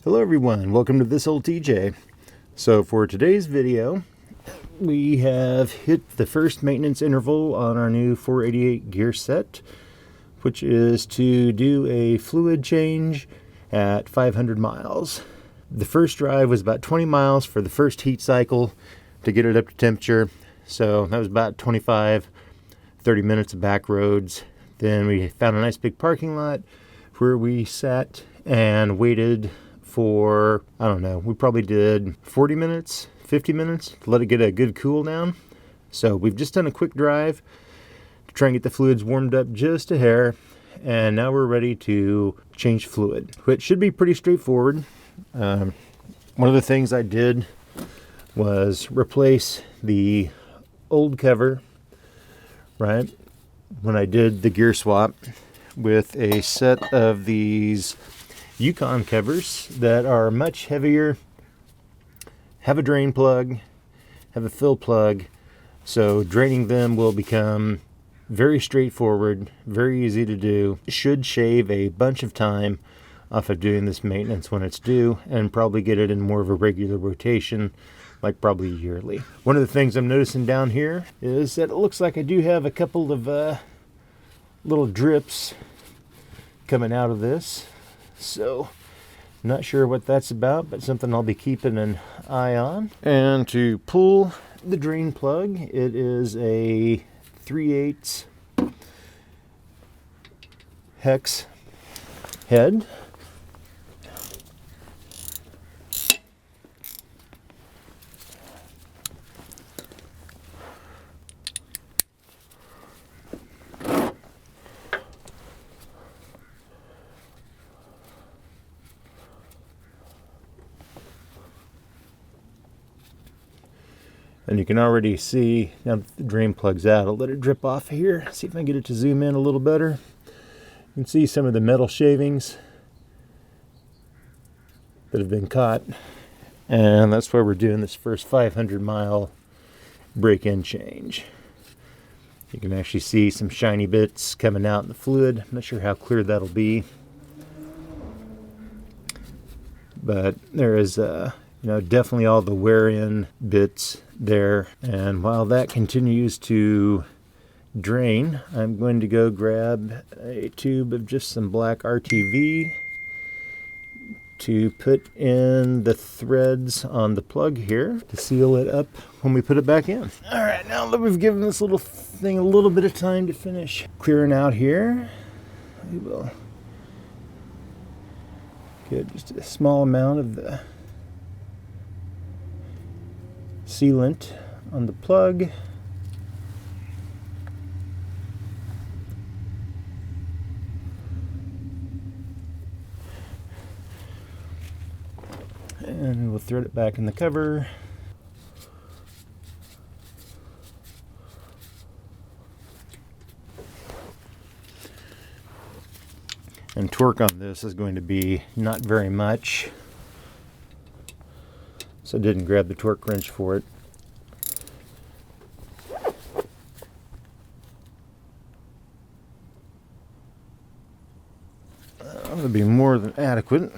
Hello everyone, welcome to This Old TJ. So for today's video, we have hit the first maintenance interval on our new 488 gear set, which is to do a fluid change at 500 miles. The first drive was about 20 miles for the first heat cycle to get it up to temperature. So that was about 25-30 minutes of back roads. Then we found a nice big parking lot where we sat and waited for, I don't know, we probably did 40 minutes, 50 minutes to let it get a good cool down. So we've just done a quick drive to try and get the fluids warmed up just a hair, and now we're ready to change fluid, which should be pretty straightforward. One of the things I did was replace the old cover, right, when I did the gear swap, with a set of these Yukon covers that are much heavier, have a drain plug, have a fill plug, so draining them will become very straightforward, very easy to do. Should shave a bunch of time off of doing this maintenance when it's due, and probably get it in more of a regular rotation, like probably yearly. One of the things I'm noticing down here is that it looks like I do have a couple of little drips coming out of this. So, not sure what that's about, but something I'll be keeping an eye on. And to pull the drain plug, it is a 3/8 hex head. And you can already see, now that the drain plug's out, I'll let it drip off here. See if I can get it to zoom in a little better. You can see some of the metal shavings that have been caught. And that's why we're doing this first 500-mile break-in change. You can actually see some shiny bits coming out in the fluid. I'm not sure how clear that'll be. But there is definitely all the wear-in bits there. And while that continues to drain, I'm going to go grab a tube of just some black RTV to put in the threads on the plug here to seal it up when we put it back in. All right, now that we've given this little thing a little bit of time to finish clearing out here, we will get just a small amount of the sealant on the plug. And we'll thread it back in the cover. And torque on this is going to be not very much, so I didn't grab the torque wrench for it. That would be more than adequate.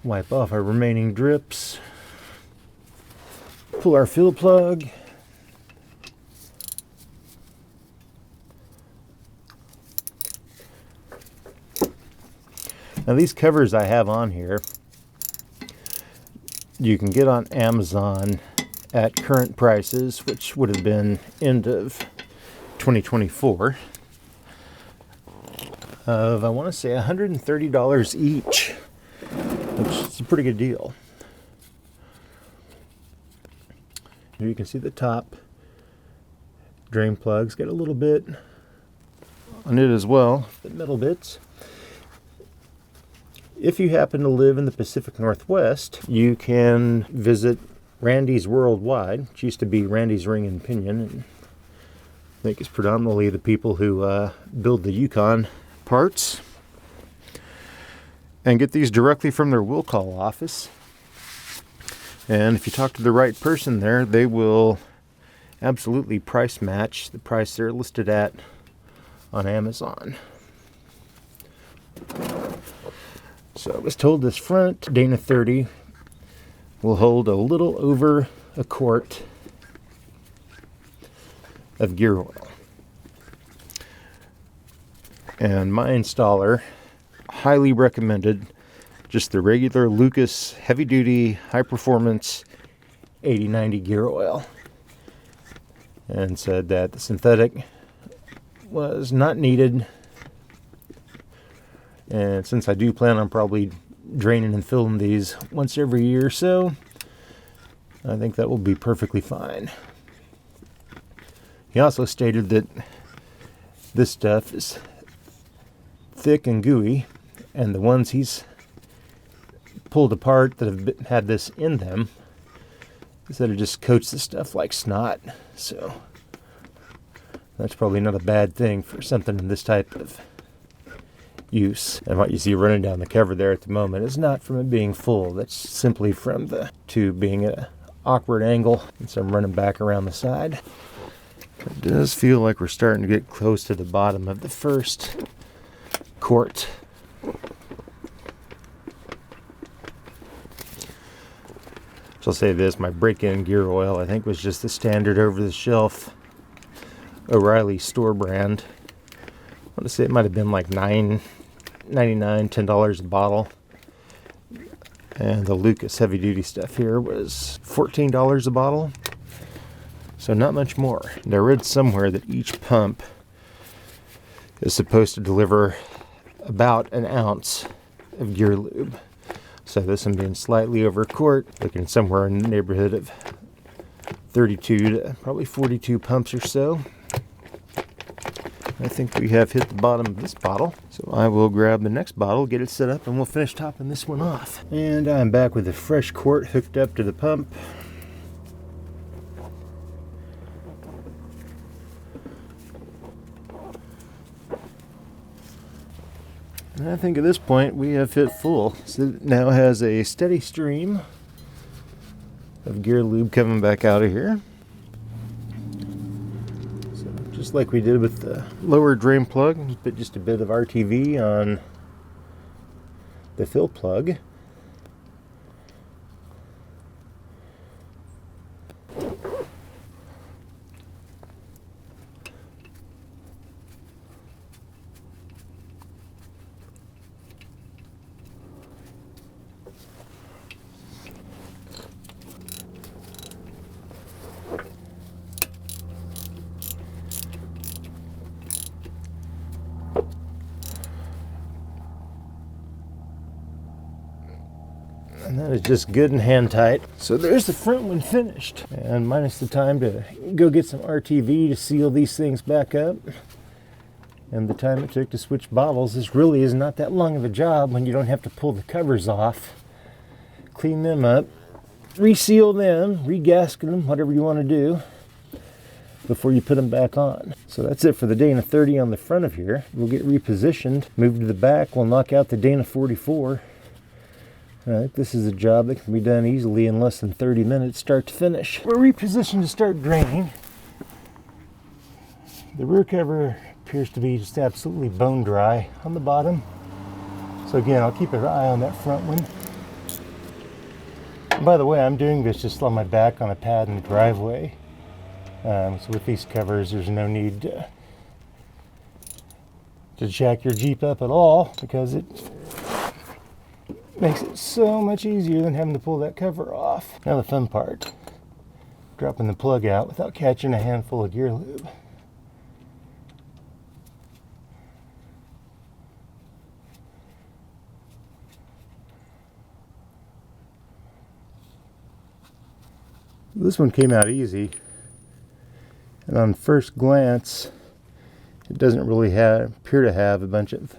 Wipe off our remaining drips. Pull our fill plug. Now these covers I have on here, you can get on Amazon at current prices, which would have been end of 2024, of I want to say $130 each, which is a pretty good deal. Here you can see the top drain plug's got a little bit on it as well, the metal bits. If you happen to live in the Pacific Northwest, you can visit Randy's Worldwide, which used to be Randy's Ring and Pinion. And I think it's predominantly the people who build the Yukon parts, and get these directly from their will call office. And if you talk to the right person there, they will absolutely price match the price they're listed at on Amazon. So I was told this front Dana 30 will hold a little over a quart of gear oil. And my installer highly recommended just the regular Lucas heavy duty high performance 8090 gear oil, and said that the synthetic was not needed. And since I do plan on probably draining and filling these once every year or so, I think that will be perfectly fine. He also stated that this stuff is thick and gooey, and the ones he's pulled apart that have had this in them, he said it just coats the stuff like snot. So that's probably not a bad thing for something in this type of use. And what you see running down the cover there at the moment is not from it being full. That's simply from the tube being at an awkward angle, and so I'm running back around the side. It does feel like we're starting to get close to the bottom of the first quart. So I'll say this, my break-in gear oil I think was just the standard over-the-shelf O'Reilly store brand. I want to say it might have been like $9.99, $10 a bottle. And the Lucas heavy-duty stuff here was $14 a bottle. So not much more. And I read somewhere that each pump is supposed to deliver about an ounce of gear lube. So this one being slightly over a quart, looking somewhere in the neighborhood of 32 to probably 42 pumps or so. I think we have hit the bottom of this bottle. So I will grab the next bottle, get it set up, and we'll finish topping this one off. And I'm back with a fresh quart hooked up to the pump. And I think at this point we have hit full. So it now has a steady stream of gear lube coming back out of here. So just like we did with the lower drain plug, but just a bit of RTV on the fill plug. And that is just good and hand tight. So there's the front one finished. And minus the time to go get some RTV to seal these things back up. And the time it took to switch bottles. This really is not that long of a job when you don't have to pull the covers off, clean them up, reseal them, re-gasket them, whatever you want to do, before you put them back on. So that's it for the Dana 30 on the front of here. We'll get repositioned, move to the back, we'll knock out the Dana 44. I think this is a job that can be done easily in less than 30 minutes, start to finish. We're repositioned to start draining. The rear cover appears to be just absolutely bone dry on the bottom. So again, I'll keep an eye on that front one. And by the way, I'm doing this just on my back on a pad in the driveway. So with these covers, there's no need to jack your Jeep up at all, because it makes it so much easier than having to pull that cover off. Now the fun part, dropping the plug out without catching a handful of gear lube. This one came out easy, and on first glance it doesn't really appear to have a bunch of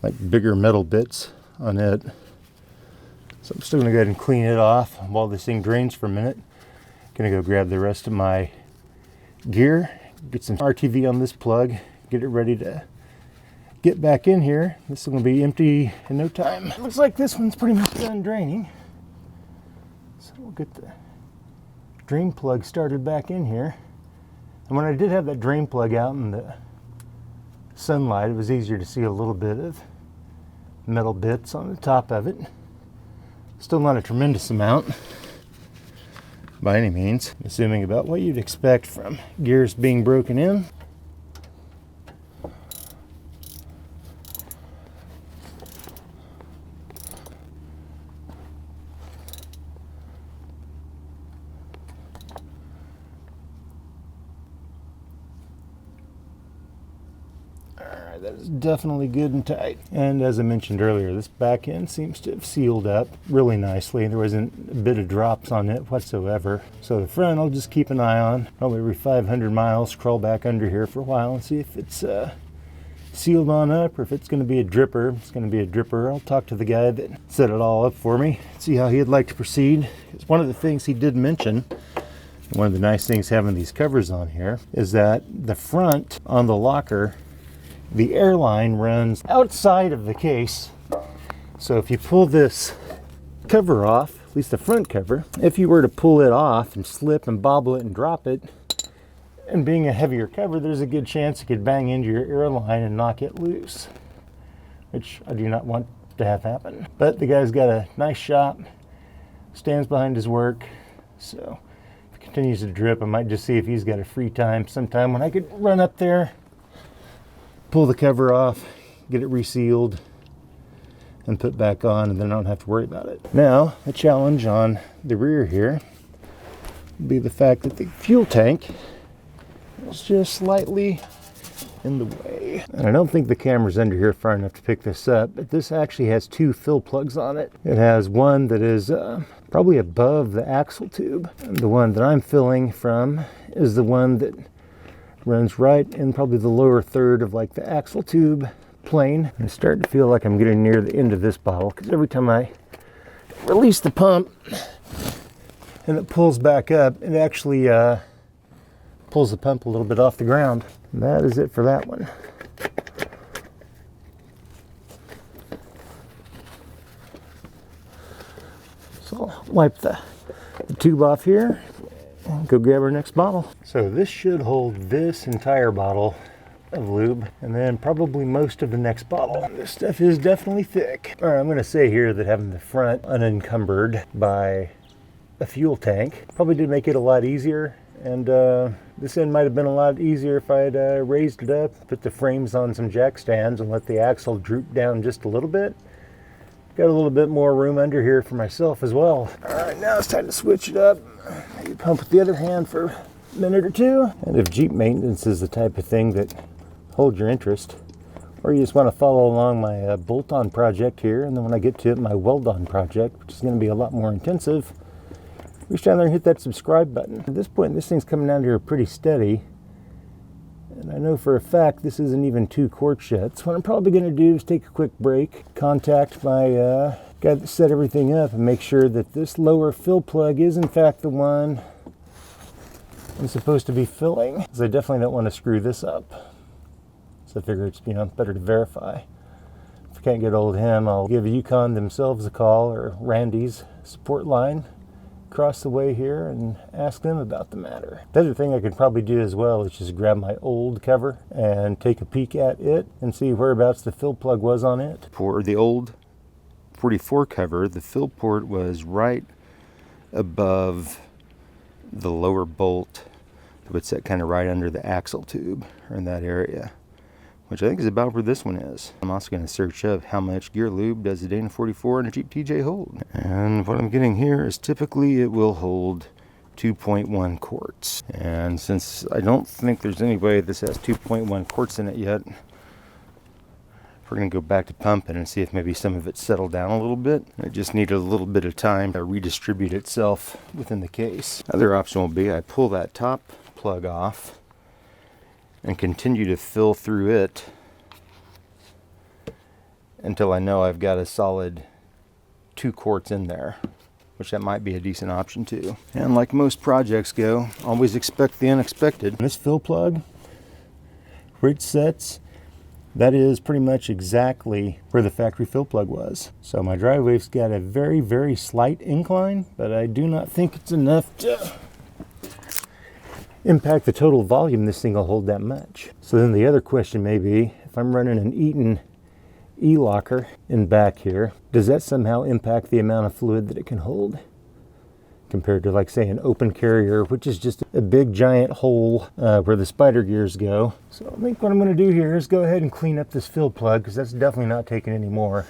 like bigger metal bits on it. So I'm still going to go ahead and clean it off while this thing drains for a minute. Going to go grab the rest of my gear, get some RTV on this plug, get it ready to get back in here. This is going to be empty in no time. It looks like this one's pretty much done draining. So we'll get the drain plug started back in here. And when I did have that drain plug out in the sunlight, it was easier to see a little bit of metal bits on the top of it. Still not a tremendous amount by any means, assuming about what you'd expect from gears being broken in. That is definitely good and tight. And as I mentioned earlier, this back end seems to have sealed up really nicely. There wasn't a bit of drops on it whatsoever. So the front I'll just keep an eye on. Probably every 500 miles, crawl back under here for a while and see if it's sealed on up or if it's going to be a dripper. If it's going to be a dripper, I'll talk to the guy that set it all up for me, see how he'd like to proceed. It's one of the things he did mention. One of the nice things having these covers on here is that the front on the locker, the airline runs outside of the case. So if you pull this cover off, at least the front cover, if you were to pull it off and slip and bobble it and drop it, and being a heavier cover, there's a good chance it could bang into your airline and knock it loose, which I do not want to have happen. But the guy's got a nice shop, stands behind his work, so if it continues to drip, I might just see if he's got a free time sometime when I could run up there, pull the cover off, get it resealed, and put back on, and then I don't have to worry about it. Now, the challenge on the rear here would be the fact that the fuel tank is just slightly in the way. And I don't think the camera's under here far enough to pick this up, but this actually has two fill plugs on it. It has one that is probably above the axle tube. And the one that I'm filling from is the one that runs right in probably the lower third of like the axle tube plane. I'm starting to feel like I'm getting near the end of this bottle because every time I release the pump and it pulls back up, it actually pulls the pump a little bit off the ground. And that is it for that one. So I'll wipe the tube off here and go grab our next bottle. So this should hold this entire bottle of lube and then probably most of the next bottle. This stuff is definitely thick. All right, I'm going to say here that having the front unencumbered by a fuel tank probably did make it a lot easier. And this end might have been a lot easier if I had raised it up, put the frames on some jack stands and let the axle droop down just a little bit. Got a little bit more room under here for myself as well. All right, now it's time to switch it up. Maybe pump with the other hand for a minute or two. And if Jeep maintenance is the type of thing that holds your interest, or you just want to follow along my bolt-on project here, and then when I get to it, my weld-on project, which is going to be a lot more intensive, reach down there and hit that subscribe button. At this point, this thing's coming down here pretty steady. And I know for a fact this isn't even 2 quarts yet. So what I'm probably going to do is take a quick break, contact my guy that set everything up, and make sure that this lower fill plug is in fact the one I'm supposed to be filling. Because I definitely don't want to screw this up. So I figure it's better to verify. If I can't get hold of him, I'll give Yukon themselves a call, or Randy's support line across the way here, and ask them about the matter. The other thing I could probably do as well is just grab my old cover and take a peek at it and see whereabouts the fill plug was on it. For the old 44 cover, the fill port was right above the lower bolt that would sit kind of right under the axle tube, or in that area, which I think is about where this one is. I'm also going to search up how much gear lube does a Dana 44 and a Jeep TJ hold. And what I'm getting here is typically it will hold 2.1 quarts. And since I don't think there's any way this has 2.1 quarts in it yet, we're going to go back to pumping and see if maybe some of it settled down a little bit. It just needed a little bit of time to redistribute itself within the case. Other option will be I pull that top plug off and continue to fill through it until I know I've got a solid 2 quarts in there, which that might be a decent option too. And like most projects go, always expect the unexpected. This fill plug, where it sets, that is pretty much exactly where the factory fill plug was. So my driveway's got a very, very slight incline, but I do not think it's enough to impact the total volume this thing will hold that much. So then the other question may be, if I'm running an Eaton E-locker in back here. Does that somehow impact the amount of fluid that it can hold compared to, like, say, an open carrier, which is just a big giant hole where the spider gears go? So I think what I'm going to do here is go ahead and clean up this fill plug, because that's definitely not taking any more.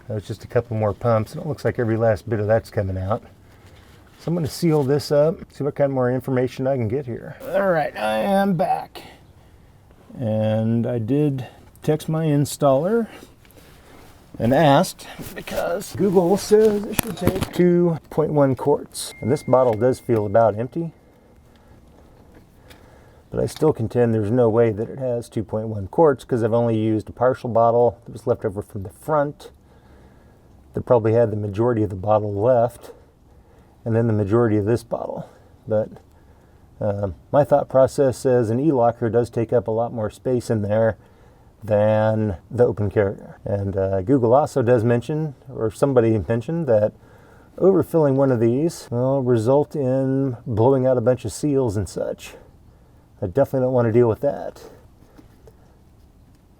That was just a couple more pumps, and it looks like every last bit of that's coming out. So I'm going to seal this up, see what kind of more information I can get here. All right, I am back. And I did text my installer and asked, because Google says it should take 2.1 quarts. And this bottle does feel about empty, but I still contend there's no way that it has 2.1 quarts, because I've only used a partial bottle that was left over from the front that probably had the majority of the bottle left, and then the majority of this bottle. But my thought process says an e-locker does take up a lot more space in there than the open carrier. And Google also does mention, or somebody mentioned, that overfilling one of these will result in blowing out a bunch of seals and such. I definitely don't want to deal with that.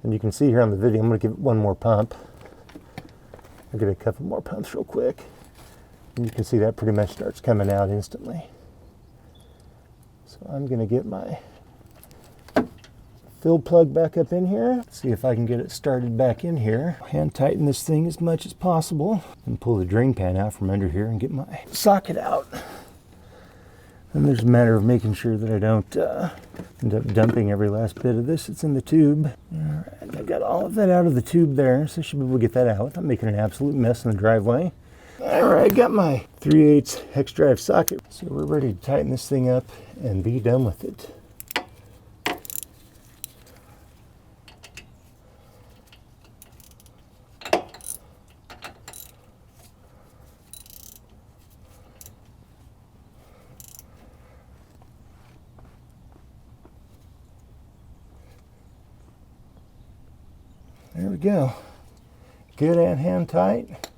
And you can see here on the video, I'm going to give it one more pump. I'll give it a couple more pumps real quick. And you can see that pretty much starts coming out instantly. So I'm going to get my fill plug back up in here. See if I can get it started back in here. Hand tighten this thing as much as possible and pull the drain pan out from under here and get my socket out. And there's a matter of making sure that I don't end up dumping every last bit of this that's in the tube. All right, I've got all of that out of the tube there, so I should be able to get that out without making an absolute mess in the driveway. All right, got my 3/8 hex drive socket. So we're ready to tighten this thing up and be done with it. There we go. Good and hand tight.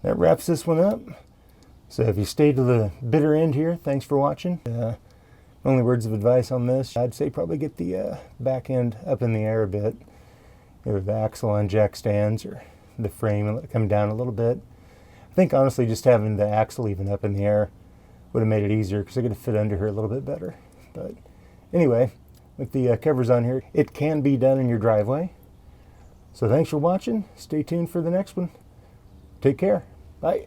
That wraps this one up. So if you stayed to the bitter end here, thanks for watching. Only words of advice on this, I'd say probably get the back end up in the air a bit. Either the axle on jack stands or the frame, and let it come down a little bit. I think honestly just having the axle even up in the air would have made it easier, because I could have fit under here a little bit better. But anyway, with the covers on here, it can be done in your driveway. So thanks for watching. Stay tuned for the next one. Take care. Bye.